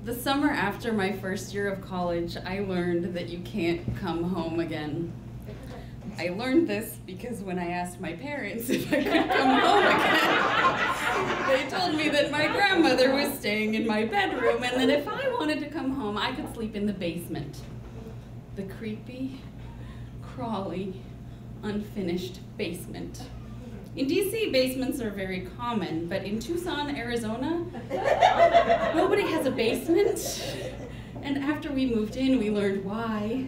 The summer after my first year of college, I learned that you can't come home again. I learned this because when I asked my parents if I could come home again, they told me that my grandmother was staying in my bedroom and that if I wanted to come home, I could sleep in the basement. The creepy, crawly, unfinished basement. In DC, basements are very common, but in Tucson, Arizona, nobody has a basement. And after we moved in, we learned why,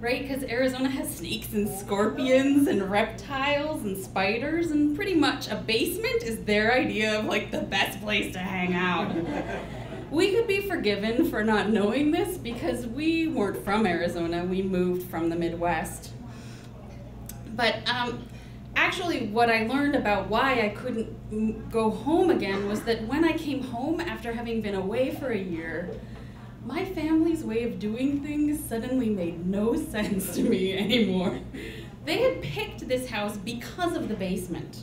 right? Because Arizona has snakes and scorpions and reptiles and spiders, and pretty much a basement is their idea of like the best place to hang out. We could be forgiven for not knowing this because we weren't from Arizona, we moved from the Midwest. But actually, what I learned about why I couldn't go home again was that when I came home after having been away for a year, my family's way of doing things suddenly made no sense to me anymore. They had picked this house because of the basement.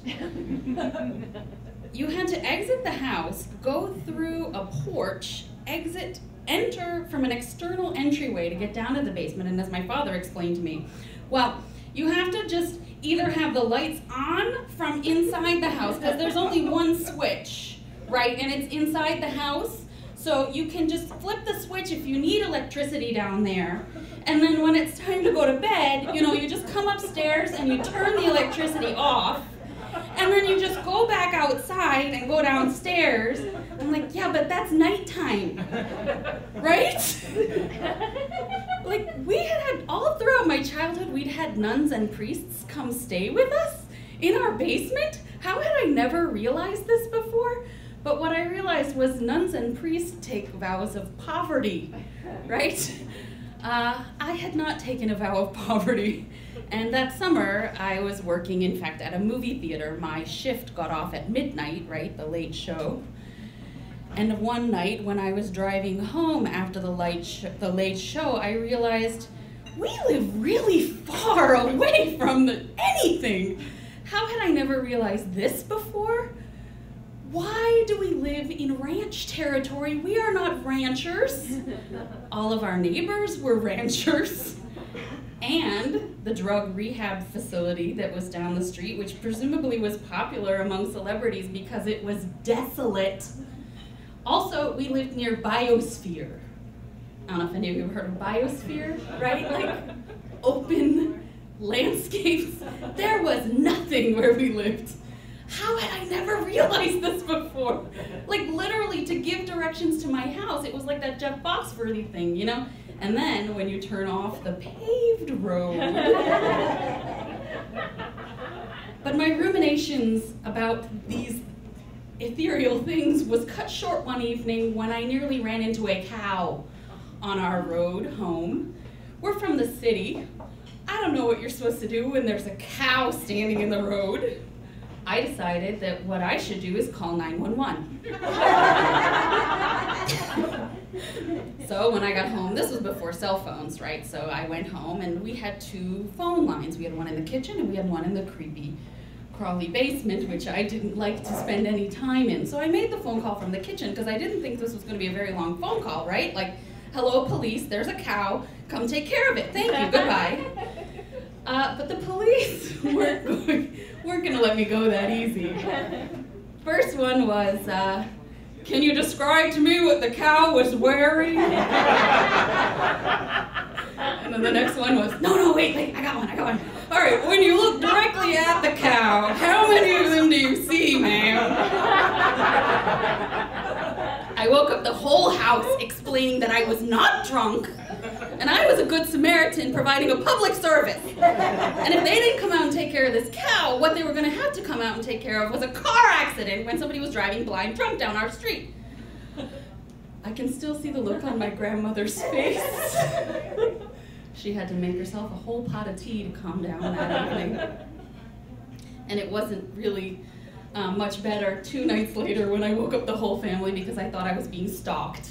You had to exit the house, go through a porch, enter from an external entryway to get down to the basement, and as my father explained to me, well, you have to just either have the lights on from inside the house, because there's only one switch, right? And it's inside the house, so you can just flip the switch if you need electricity down there. And then when it's time to go to bed, you know, you just come upstairs and you turn the electricity off, and then you just go back outside and go downstairs. I'm like, yeah, but that's nighttime, right? Like, we had all throughout my childhood, we'd had nuns and priests come stay with us in our basement. How had I never realized this before? But what I realized was nuns and priests take vows of poverty, right? I had not taken a vow of poverty. And that summer, I was working, in fact, at a movie theater. My shift got off at midnight, right, the late show. And one night, when I was driving home after the late show, I realized we live really far away from anything. How had I never realized this before? Why do we live in ranch territory? We are not ranchers. All of our neighbors were ranchers. And the drug rehab facility that was down the street, which presumably was popular among celebrities because it was desolate. Also, we lived near Biosphere. I don't know if any of you have heard of Biosphere, right? Like open landscapes. There was nothing where we lived. How had I never realized this before? Like literally to give directions to my house, it was like that Jeff Foxworthy thing, you know? And then when you turn off the paved road. But my ruminations about these ethereal things was cut short one evening when I nearly ran into a cow on our road home. We're from the city. I don't know what you're supposed to do when there's a cow standing in the road. I decided that what I should do is call 911. So when I got home, this was before cell phones, right? So I went home and we had two phone lines. We had one in the kitchen and we had one in the creepy, crawly basement, which I didn't like to spend any time in. So I made the phone call from the kitchen because I didn't think this was going to be a very long phone call, right? Like, hello, police, there's a cow, come take care of it. Thank you, goodbye. But the police weren't going to let me go that easy. First one was, can you describe to me what the cow was wearing? And then the next one was, no, wait, I got one. All right, when you look directly at the cow, how many of them do you see, ma'am? I woke up the whole house explaining that I was not drunk, and I was a good Samaritan providing a public service. And if they didn't come out and take care of this cow, what they were going to have to come out and take care of was a car accident when somebody was driving blind drunk down our street. I can still see the look on my grandmother's face. She had to make herself a whole pot of tea to calm down that evening. And it wasn't really much better 2 nights later when I woke up the whole family because I thought I was being stalked.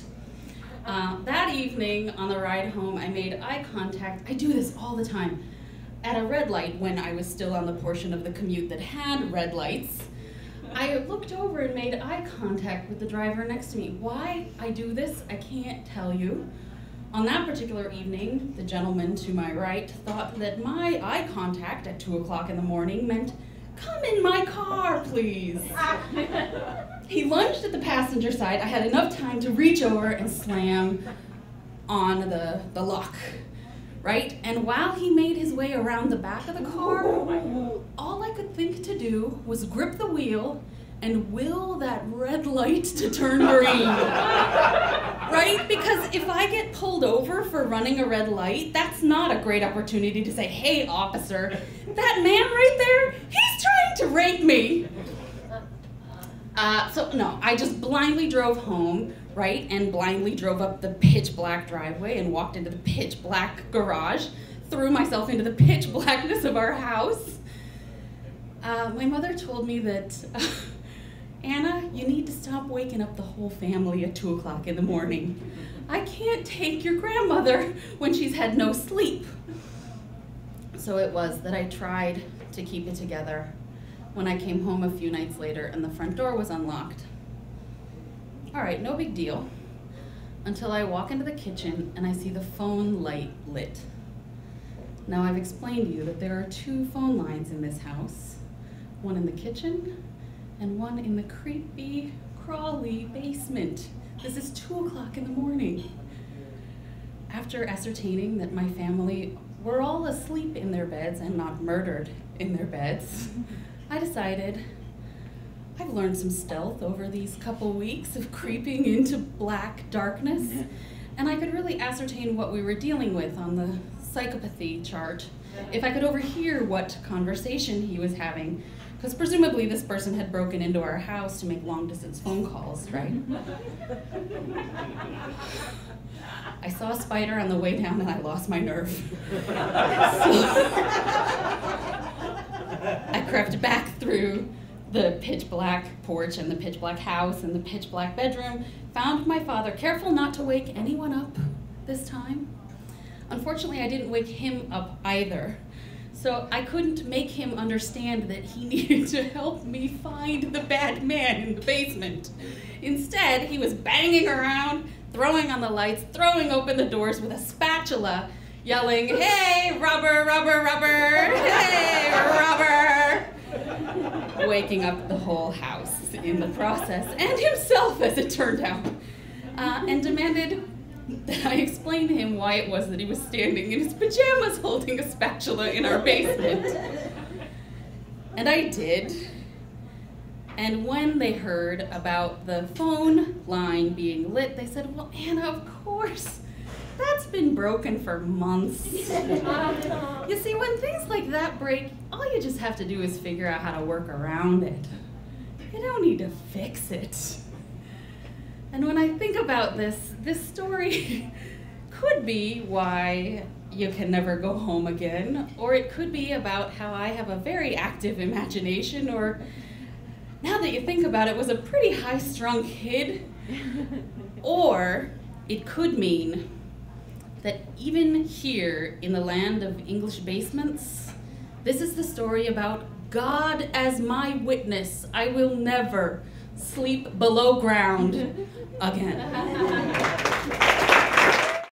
That evening on the ride home, I made eye contact. I do this all the time. At a red light when I was still on the portion of the commute that had red lights. I looked over and made eye contact with the driver next to me. Why I do this, I can't tell you. On that particular evening, the gentleman to my right thought that my eye contact at 2 o'clock in the morning meant, "Come in my car, please." He lunged at the passenger side. I had enough time to reach over and slam on the lock, right? And while he made his way around the back of the car, all I could think to do was grip the wheel and will that red light to turn green, right? Because if I get pulled over for running a red light, that's not a great opportunity to say, "Hey, officer, that man right there, he's trying to rape me." So no, I just blindly drove home, right? And blindly drove up the pitch black driveway and walked into the pitch black garage, threw myself into the pitch blackness of our house. My mother told me that, "Anna, you need to stop waking up the whole family at 2 o'clock in the morning. I can't take your grandmother when she's had no sleep." So it was that I tried to keep it together when I came home a few nights later and the front door was unlocked. All right, no big deal, until I walk into the kitchen and I see the phone light lit. Now I've explained to you that there are 2 phone lines in this house, one in the kitchen and one in the creepy, crawly basement. This is 2 o'clock in the morning. After ascertaining that my family were all asleep in their beds and not murdered in their beds, I decided I've learned some stealth over these couple weeks of creeping into black darkness, and I could really ascertain what we were dealing with on the psychopathy chart if I could overhear what conversation he was having, because presumably this person had broken into our house to make long-distance phone calls, right? I saw a spider on the way down and I lost my nerve. I crept back through the pitch black porch and the pitch black house and the pitch black bedroom, found my father, careful not to wake anyone up this time. Unfortunately, I didn't wake him up either. So I couldn't make him understand that he needed to help me find the bad man in the basement. Instead, he was banging around, throwing on the lights, throwing open the doors with a spatula, yelling, "Hey, rubber, rubber, rubber, hey, rubber," waking up the whole house in the process, and himself, as it turned out, and demanded that I explain to him why it was that he was standing in his pajamas holding a spatula in our basement. And I did. And when they heard about the phone line being lit, they said, "Well, Anna, of course, that's been broken for months." You see, when things like that break, all you just have to do is figure out how to work around it. You don't need to fix it. And when I think about this story could be why you can never go home again, or it could be about how I have a very active imagination, or now that you think about it, was a pretty high-strung kid, or it could mean that even here in the land of English basements, this is the story about God as my witness. I will never sleep below ground again.